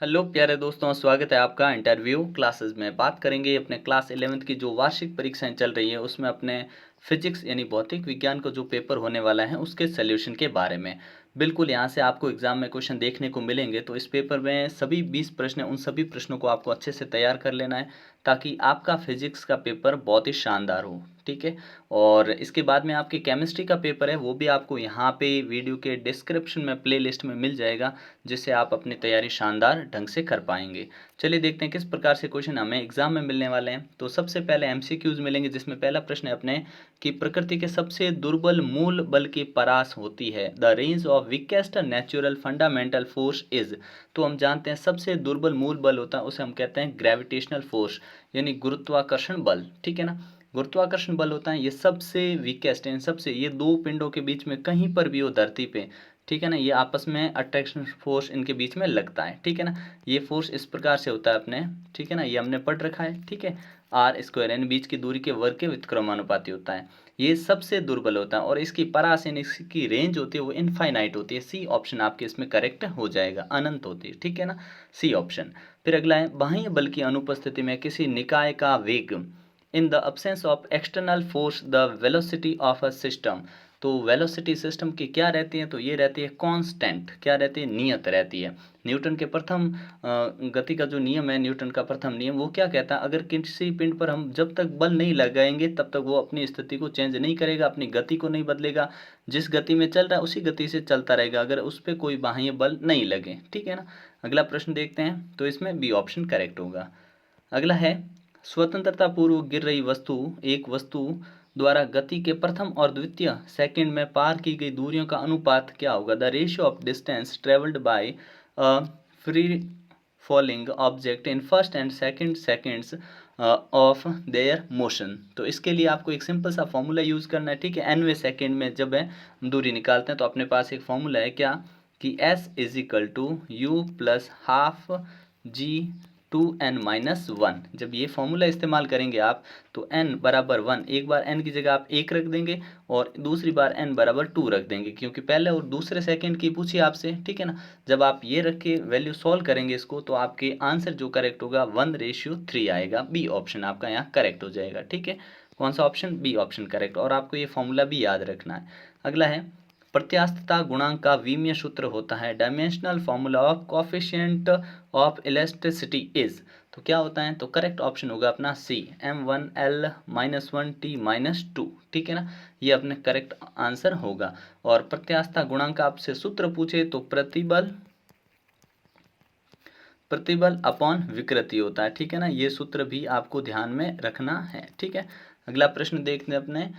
Hello प्यारे दोस्तों, स्वागत है आपका इंटरव्यू क्लासेस में। बात करेंगे अपने क्लास 11th की जो वार्षिक परीक्षाएं चल रही है उसमें अपने फिजिक्स यानी भौतिक विज्ञान का जो पेपर होने वाला है उसके सॉल्यूशन के बारे में। बिल्कुल यहाँ से आपको एग्जाम में क्वेश्चन देखने को मिलेंगे, तो इस पेपर में सभी 20 प्रश्न हैं, उन सभी प्रश्नों को आपको अच्छे से तैयार कर लेना है ताकि आपका फिजिक्स का पेपर बहुत ही शानदार हो। ठीक है। और इसके बाद में आपकी केमिस्ट्री का पेपर है, वो भी आपको यहाँ पे वीडियो के डिस्क्रिप्शन में प्लेलिस्ट में मिल जाएगा, जिससे आप अपनी तैयारी शानदार ढंग से कर पाएंगे। चलिए देखते हैं किस प्रकार से क्वेश्चन हमें एग्जाम में मिलने वाले हैं। तो सबसे पहले एमसीक्यूज मिलेंगे, जिसमें पहला प्रश्न है अपने कि प्रकृति के सबसे दुर्बल मूल बल की परास होती है। The range of weakest natural fundamental force is. तो हम जानते हैं सबसे दुर्बल मूल बल होता है उसे हम कहते हैं ग्रेविटेशनल फोर्स, यानी गुरुत्वाकर्षण बल। ठीक है ना। गुरुत्वाकर्षण बल होता है ये सबसे वीकेस्ट, इन सबसे ये दो पिंडों के बीच में कहीं पर भी हो धरती पे, ठीक है ना, ये आपस में अट्रैक्शन फोर्स इनके बीच में लगता है। ठीक है ना। ये फोर्स इस प्रकार से होता है अपने, ठीक है ना, ये हमने पढ़ रखा है। ठीक है। आर स्क्वायर यानी बीच की दूरी के वर्ग के व्युत्क्रमानुपाती होता है। ये सबसे दुर्बल होता है और इसकी परास यानी इसकी रेंज होती है वो इनफाइनाइट होती है। सी ऑप्शन आपके इसमें करेक्ट हो जाएगा, अनंत होती है। ठीक है ना, सी ऑप्शन। फिर अगला है बाह्य बल की अनुपस्थिति में किसी निकाय का वेग। In the absence of external force the velocity of a system. तो वेलोसिटी सिस्टम की क्या रहती है, तो ये रहती है कांस्टेंट। क्या रहती है, नियत रहती है। न्यूटन के प्रथम गति का जो नियम है, न्यूटन का प्रथम नियम, वो क्या कहता है, अगर किसी पिंड पर हम जब तक बल नहीं लगाएंगे तब तक वो अपनी स्थिति को चेंज नहीं करेगा, अपनी गति को नहीं बदलेगा। जिस गति में चल रहा है उसी गति से चलता रहेगा अगर उस पर कोई बाह्य बल नहीं लगे। ठीक है ना। अगला प्रश्न देखते हैं, तो इसमें बी ऑप्शन करेक्ट होगा। अगला है स्वतंत्रता पूर्व गिर रही वस्तु एक वस्तु द्वारा गति के प्रथम और द्वितीय सेकंड में पार की गई दूरियों का अनुपात क्या होगा। The ratio of distance travelled by a free falling object in first and second seconds of their motion. तो इसके लिए आपको एक सिंपल सा फॉर्मूला यूज करना है। ठीक है। nवें सेकंड में जब है दूरी निकालते हैं तो अपने पास एक फॉर्मूला है क्या, कि s is equal to u plus half g two n minus one. जब ये फॉर्मूला इस्तेमाल करेंगे आप तो n बराबर वन, एक बार n की जगह आप एक रख देंगे और दूसरी बार n बराबर टू रख देंगे, क्योंकि पहले और दूसरे सेकंड की पूछी आपसे। ठीक है ना। जब आप ये रख के वैल्यू सॉल्व करेंगे इसको तो आपके आंसर जो करेक्ट होगा 1:3 आएगा। बी ऑप्शन आपका यहाँ करेक्ट हो जाएगा। ठीक है। कौन सा ऑप्शन, बी ऑप्शन करेक्ट। और आपको ये फॉर्मूला भी याद रखना है। अगला है प्रत्यास्थता गुणांक का विमीय सूत्र होता है। Dimensional formula of coefficient of elasticity is. तो क्या होता है, तो करेक्ट ऑप्शन होगा अपना सी, m1l-1t-2। ठीक है ना, ये अपने करेक्ट आंसर होगा। और प्रत्यास्थता गुणांक आपसे सूत्र पूछे तो प्रतिबल प्रतिबल अपॉन विकृति होता है। ठीक है ना, ये सूत्र भी आपको ध्यान में रखना है। ठीक है। अगला प्रश्न देखते हैं अपने,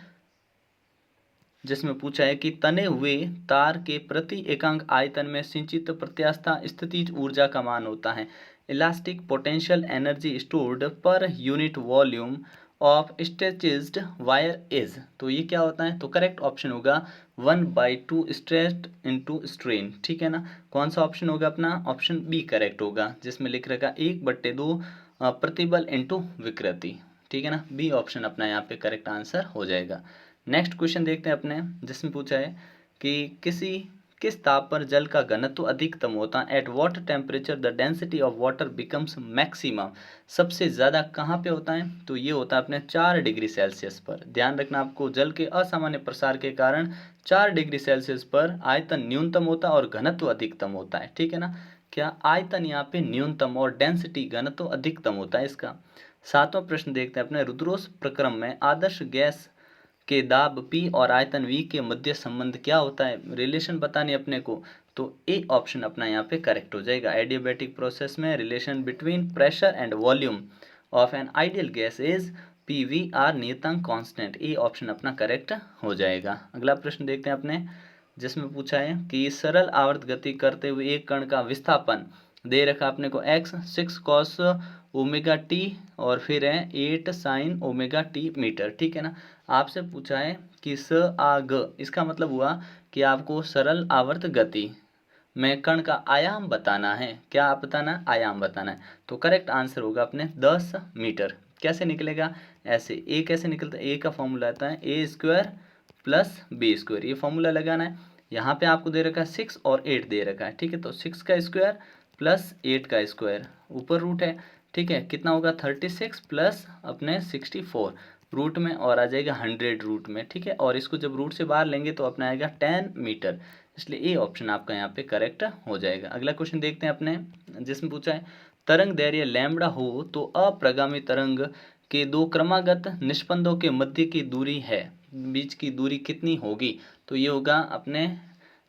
जिसमें पूछा है कि तने हुए तार के प्रति एकांक आयतन में संचित प्रत्यास्था स्थितिज ऊर्जा का मान होता है। Elastic potential energy stored per unit volume of stretched wire is. तो ये क्या होता है, तो करेक्ट ऑप्शन होगा 1/2 स्ट्रेस्ड इंटू स्ट्रेन। ठीक है ना। कौन सा ऑप्शन होगा अपना, ऑप्शन बी करेक्ट होगा, जिसमें लिख रखा 1/2 प्रतिबल इंटू विकृति। ठीक है ना, बी ऑप्शन अपना यहाँ पे करेक्ट आंसर हो जाएगा। नेक्स्ट क्वेश्चन देखते हैं अपने, जिसमें पूछा है कि किस ताप पर जल का घनत्व अधिकतम होता है। At what temperature the density of water becomes maximum. सबसे ज़्यादा कहाँ पे होता है, तो ये होता है अपने 4 डिग्री सेल्सियस पर। ध्यान रखना आपको, जल के असामान्य प्रसार के कारण 4 डिग्री सेल्सियस पर आयतन न्यूनतम होता है और घनत्व अधिकतम होता है। ठीक है ना, क्या आयतन यहाँ पे न्यूनतम और डेंसिटी घनत्व अधिकतम होता है इसका। सातवां प्रश्न देखते हैं अपने, रुद्रोस प्रक्रम में आदर्श गैस के दाब P और आयतन V के मध्य संबंध क्या होता है, रिलेशन बतानी अपने को। तो ए ऑप्शन अपना यहाँ पे करेक्ट हो जाएगा। एडियाबैटिक प्रोसेस में relation between pressure and volume of an ideal gas is PV नियतांक कांस्टेंट। ए ऑप्शन अपना करेक्ट हो जाएगा। अगला प्रश्न देखते हैं अपने, जिसमें पूछा है कि सरल आवर्त गति करते हुए एक कण का विस्थापन दे रखा अपने को x 6 cos ओमेगा टी और फिर है 8 sin ओमेगा टी मीटर। ठीक है ना। आपसे पूछा है कि स आ ग, इसका मतलब हुआ कि आपको सरल आवर्त गति में कण का आयाम बताना है। क्या आप बताना है, आयाम बताना है। तो करेक्ट आंसर होगा अपने 10 मीटर। कैसे निकलेगा, ऐसे ए कैसे निकलता है, ए का फॉर्मूला आता है a² प्लस b²। ये फॉर्मूला लगाना है। यहाँ पे आपको दे रखा है 6 और 8 दे रखा है। ठीक है, तो 6 का स्क्वायर प्लस 8 का स्क्वायर, ऊपर रूट है, ठीक है, कितना होगा 36 प्लस अपने 64 रूट में, और आ जाएगा 100 रूट में, ठीक है। और इसको जब रूट से बाहर लेंगे तो अपना आएगा 10 मीटर, इसलिए ए ऑप्शन आपका यहाँ पे करेक्ट हो जाएगा। अगला क्वेश्चन देखते हैं अपने, जिसमें पूछा है तरंग दैर्घ्य लैम्बडा हो तो अप्रगामी तरंग के दो क्रमागत निष्पंदों के मध्य की दूरी है, बीच की दूरी कितनी होगी, तो ये होगा अपने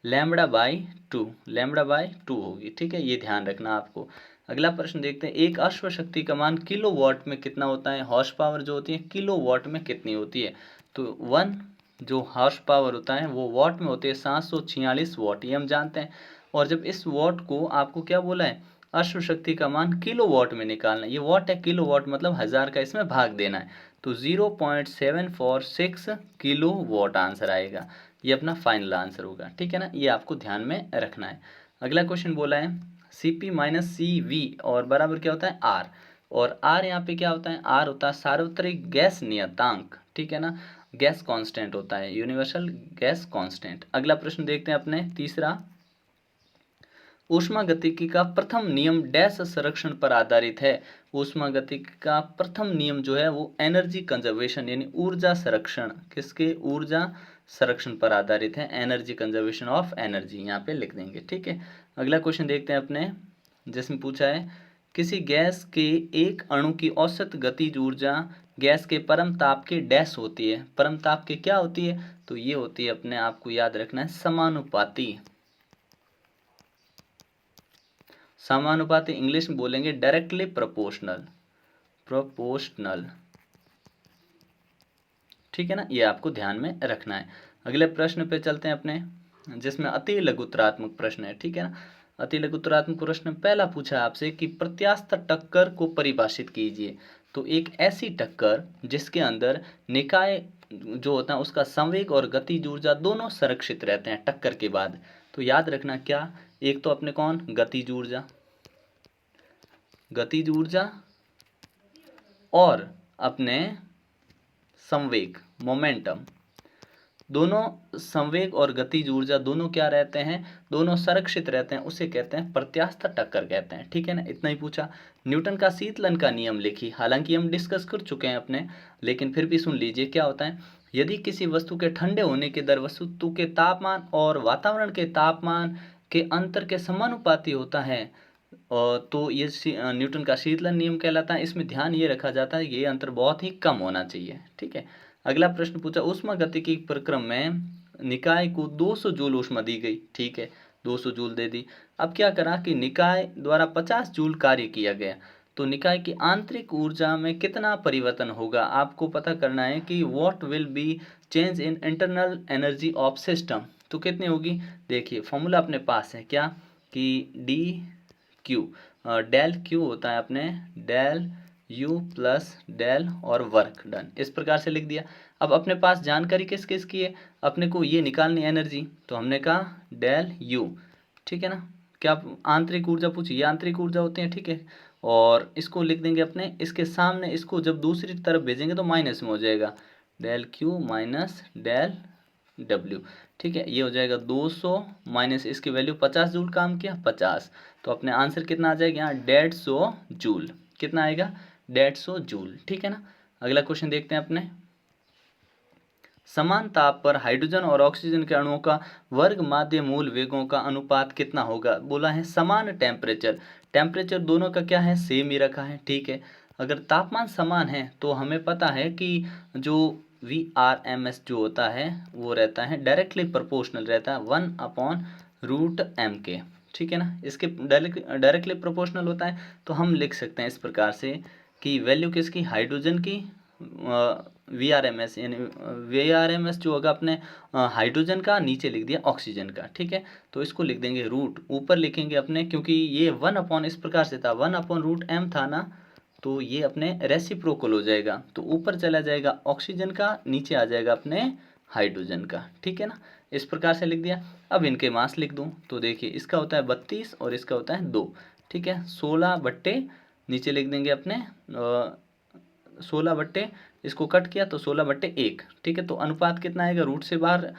लैम्बडा बाई 2, लैम्बडा बाई 2 होगी, ठीक है, ये ध्यान रखना आपको। अगला प्रश्न देखते हैं, एक अश्वशक्ति का मान किलो वॉट में कितना होता है, हॉर्स पावर जो होती है किलो वॉट में कितनी होती है, तो 1 जो हॉर्स पावर होता है वो वॉट में होती है 746 वॉट, ये हम जानते हैं। और जब इस वॉट को आपको क्या बोला है, अश्वशक्ति का मान किलो वॉट में निकालना है, ये वॉट है, किलो वॉट मतलब 1000 का इसमें भाग देना है, तो 0.746 किलो वॉट आंसर आएगा, ये अपना फाइनल आंसर होगा, ठीक है ना, ये आपको ध्यान में रखना है। अगला क्वेश्चन बोला है Cp माइनस सी वी और बराबर क्या होता है R, और R यहाँ पे क्या होता है, R होता है सार्वत्रिक गैस नियतांक, ठीक है ना, गैस कांस्टेंट होता है, यूनिवर्सल गैस कांस्टेंट। अगला प्रश्न देखते हैं अपने तीसरा, ऊष्मागतिकी का प्रथम नियम डैश संरक्षण पर आधारित है, ऊष्मागतिकी का प्रथम नियम जो है वो एनर्जी कंजर्वेशन यानी ऊर्जा संरक्षण, किसके, ऊर्जा संरक्षण पर आधारित है, एनर्जी कंजर्वेशन ऑफ एनर्जी यहाँ पे लिख देंगे, ठीक है। अगला क्वेश्चन देखते हैं अपने, जिसमें पूछा है किसी गैस के एक अणु की औसत गतिज ऊर्जा गैस के परम ताप के डैश होती है, परम ताप के क्या होती है, तो ये होती है अपने आपको याद रखना है समानुपाती, समानुपाती इंग्लिश में बोलेंगे डायरेक्टली प्रोपोर्शनल, प्रोपोर्शनल, ठीक है ना, ये आपको ध्यान में रखना है। अगले प्रश्न पे चलते हैं अपने, जिसमें अति लघुत्तरात्मक प्रश्न है, ठीक है ना। अति लघुत्तरात्मक प्रश्न पहला पूछा है आपसे कि प्रत्यास्थ टक्कर को परिभाषित कीजिए, तो एक ऐसी टक्कर जिसके अंदर निकाय जो होता है उसका संवेग और गतिज ऊर्जा दोनों संरक्षित रहते हैं टक्कर के बाद, तो याद रखना क्या, एक तो अपने कौन, गतिज ऊर्जा, गतिज ऊर्जा, और अपने संवेग मोमेंटम, दोनों संवेग और गतिज ऊर्जा दोनों क्या रहते हैं, दोनों संरक्षित रहते हैं, उसे कहते हैं प्रत्यास्थ टक्कर कहते हैं, ठीक है ना, इतना ही पूछा। न्यूटन का शीतलन का नियम लिखिए, हालांकि हम डिस्कस कर चुके हैं अपने, लेकिन फिर भी सुन लीजिए क्या होता है, यदि किसी वस्तु के ठंडे होने की दर वस्तु के तापमान और वातावरण के तापमान के अंतर के समानुपाती होता है, और तो ये न्यूटन का शीतलन नियम कहलाता है। इसमें ध्यान ये रखा जाता है ये अंतर बहुत ही कम होना चाहिए, ठीक है। अगला प्रश्न पूछा, ऊष्मागतिकी प्रक्रम में निकाय को 200 जूल ऊष्मा दी गई, ठीक है, 200 जूल दे दी। अब क्या करा कि निकाय द्वारा 50 जूल कार्य किया गया, तो निकाय की आंतरिक ऊर्जा में कितना परिवर्तन होगा, आपको पता करना है कि what will be change in internal energy of system, तो कितनी होगी, देखिए फॉर्मूला अपने पास है क्या, कि डी क्यू, डेल क्यू होता है अपने डेल यू प्लस डेल और वर्क डन, इस प्रकार से लिख दिया। अब अपने पास जानकारी किस किस की है, अपने को ये निकालनी एनर्जी, तो हमने कहा डेल यू, ठीक है ना, क्या आंतरिक ऊर्जा पूछी, ये आंतरिक ऊर्जा होती है, ठीक है, और इसको लिख देंगे अपने, इसके सामने इसको जब दूसरी तरफ भेजेंगे तो माइनस में हो जाएगा, डेल क्यू माइनस डेल डब्ल्यू, ठीक है, ये हो जाएगा 200 माइनस इसकी वैल्यू 50 जूल काम किया 50, तो अपने आंसर कितना आ जाएगा यहाँ 150 जूल, कितना आएगा 150 जूल, ठीक है ना। अगला क्वेश्चन देखते हैं अपने, समान ताप पर हाइड्रोजन और ऑक्सीजन के अणुओं का वर्ग माध्य मूल वेगों का अनुपात कितना होगा, बोला है समान टेम्परेचर, टेम्परेचर दोनों का क्या है सेम ही रखा है, ठीक है। अगर तापमान समान है तो हमें पता है कि जो VRMS जो होता है वो रहता है डायरेक्टली प्रोपोर्शनल रहता है 1/√m के, ठीक है ना, इसके डायरेक्टली प्रोपोर्शनल होता है, तो हम लिख सकते हैं इस प्रकार से कि वैल्यू किसकी, हाइड्रोजन की VRMS यानी VRMS जो होगा अपने हाइड्रोजन का, नीचे लिख दिया ऑक्सीजन का, ठीक है, तो इसको लिख देंगे रूट, ऊपर लिखेंगे अपने, क्योंकि ये 1 इस प्रकार से था 1/√m था ना, तो ये अपने रेसिप्रोकल हो जाएगा, तो ऊपर चला जाएगा ऑक्सीजन का, नीचे आ जाएगा अपने हाइड्रोजन का, ठीक है ना, इस प्रकार से लिख दिया। अब इनके मास लिख दूं, तो देखिए इसका होता है 32 और इसका होता है 2, ठीक है, 16 बट्टे नीचे लिख देंगे अपने 16 बट्टे इसको कट किया तो 16/1, ठीक है। तो अनुपात कितना आएगा, रूट से बाहर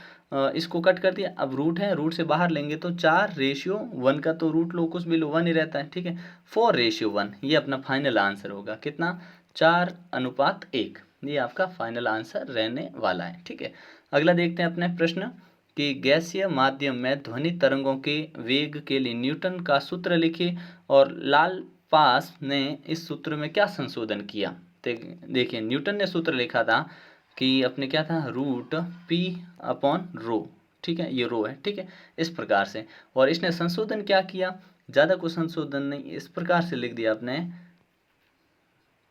इसको कट कर दिया, अब रूट है, रूट से बाहर लेंगे तो 4:1 का, तो रूट लोकस बिलो 1 ही रहता है, ठीक है। 4:1 ये अपना फाइनल आंसर होगा, कितना, 4:1, ये आपका फाइनल आंसर रहने वाला है, ठीक है। अगला देखते हैं अपने प्रश्न कि गैसीय माध्यम में ध्वनि तरंगों के वेग के लिए न्यूटन का सूत्र लिखिए और लाल पास ने इस सूत्र में क्या संशोधन किया। देखिए न्यूटन ने सूत्र लिखा था कि अपने क्या था, √P/ρ, ठीक है, ये रो है, ठीक है, इस प्रकार से। और इसने संशोधन क्या किया, ज़्यादा कुछ संशोधन नहीं, इस प्रकार से लिख दिया आपने,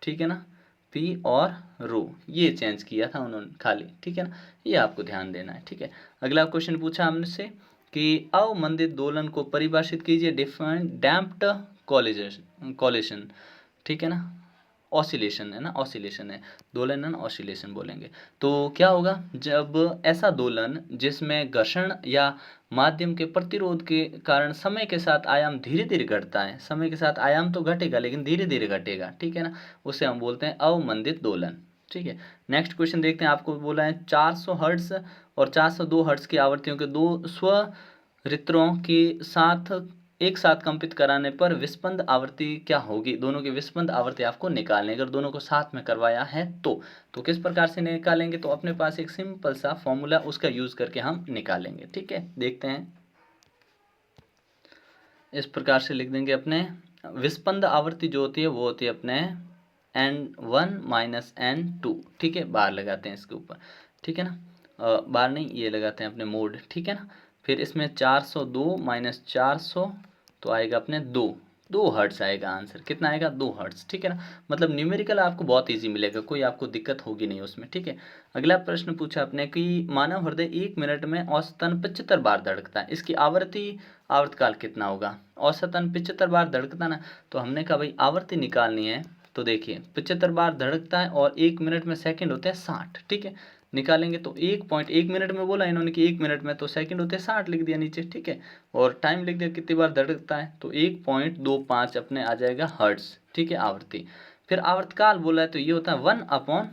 ठीक है ना, P और रो ये चेंज किया था उन्होंने खाली, ठीक है ना, ये आपको ध्यान देना है, ठीक है। अगला क्वेश्चन पूछा हमसे कि अवमंदित दोलन को परिभाषित कीजिए, डिफाइन डैम्प्ड कॉलिशन, ठीक है ना, ऑसिलेशन है ना, ऑसिलेशन है, दोलन है ना, ऑसिलेशन बोलेंगे। तो क्या होगा, जब ऐसा दोलन जिसमें घर्षण या माध्यम के प्रतिरोध के कारण समय के साथ आयाम धीरे धीरे घटता है, समय के साथ आयाम तो घटेगा लेकिन धीरे धीरे घटेगा, ठीक है ना, उसे हम बोलते हैं अवमंदित दोलन, ठीक है। नेक्स्ट क्वेश्चन देखते हैं, आपको बोला है 400 हर्ट्ज और 402 हर्ट्ज की आवृत्तियों के दो स्वरित्रों के साथ एक साथ कंपित कराने पर विस्पंद आवृत्ति क्या होगी, दोनों की विस्पंद आवृत्ति आपको निकालने, अगर दोनों को साथ में करवाया है तो किस प्रकार से निकालेंगे, तो अपने पास एक सिंपल सा फॉर्मूला उसका यूज करके हम निकालेंगे, ठीक है। देखते हैं, इस प्रकार से लिख देंगे, अपने विस्पंद आवृत्ति जो होती है वो होती है अपने N1 - N2, ठीक है, बार लगाते हैं इसके ऊपर, ठीक है ना, बार नहीं ये लगाते हैं अपने मोड, ठीक है ना। फिर इसमें 402 - 400 तो आएगा अपने 2 हर्ट्ज आएगा आंसर, कितना आएगा, 2 हर्ट्ज, ठीक है ना। मतलब न्यूमेरिकल आपको बहुत इजी मिलेगा, कोई आपको दिक्कत होगी नहीं उसमें, ठीक है। अगला प्रश्न पूछा आपने कि मानव हृदय 1 मिनट में औसतन 75 बार धड़कता है, इसकी आवर्तकाल कितना होगा, औसतन 75 बार धड़कता ना, तो हमने कहा भाई आवर्ती निकालनी है, तो देखिए 75 बार धड़कता है और 1 मिनट में सेकंड होते हैं 60, ठीक है, निकालेंगे तो 1 मिनट में बोला इन्होंने कि 1 मिनट में, तो सेकंड होते हैं 60 लिख दिया नीचे, ठीक है। और टाइम लिख दिया कितनी बार धड़कता है, तो 1.25 अपने आ जाएगा हर्ट्ज, ठीक है, आवृत्ति। फिर आवर्तकाल बोला है तो ये होता है 1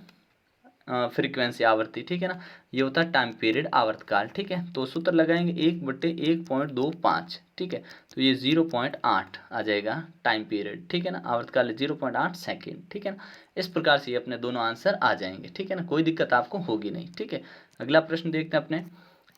फ्रीक्वेंसी आवृत्ति, ठीक है ना, ये होता है टाइम पीरियड आवर्तकाल, ठीक है। तो सूत्र लगाएंगे 1/1.25, ठीक है, तो ये 0.8 आ जाएगा टाइम पीरियड, ठीक है ना, आवर्तकाल 0.8 सेकेंड, ठीक है ना। इस प्रकार से ये अपने दोनों आंसर आ जाएंगे, ठीक है ना, कोई दिक्कत आपको होगी नहीं, ठीक है। अगला प्रश्न देखते हैं अपने,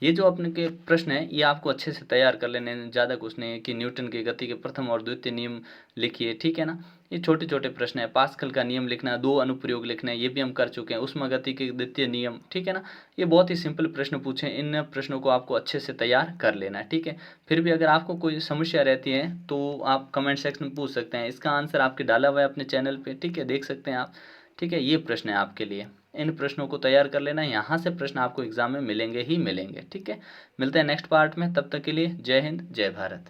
ये जो अपने के प्रश्न है ये आपको अच्छे से तैयार कर लेने, ज़्यादा कुछ नहीं है कि न्यूटन की गति के प्रथम और द्वितीय नियम लिखिए, ठीक है ना, ये छोटे छोटे प्रश्न है, पास्कल का नियम लिखना, 2 अनुप्रयोग लिखना है, ये भी हम कर चुके हैं, उष्मा गति के द्वितीय नियम, ठीक है ना, ये बहुत ही सिंपल प्रश्न पूछे, इन प्रश्नों को आपको अच्छे से तैयार कर लेना है, ठीक है। फिर भी अगर आपको कोई समस्या रहती है तो आप कमेंट सेक्शन में पूछ सकते हैं, इसका आंसर आपके डाला हुआ है अपने चैनल पर, ठीक है, देख सकते हैं आप, ठीक है। ये प्रश्न है आपके लिए, इन प्रश्नों को तैयार कर लेना, यहाँ से प्रश्न आपको एग्जाम में मिलेंगे ही मिलेंगे, ठीक है। मिलते हैं नेक्स्ट पार्ट में, तब तक के लिए जय हिंद जय भारत।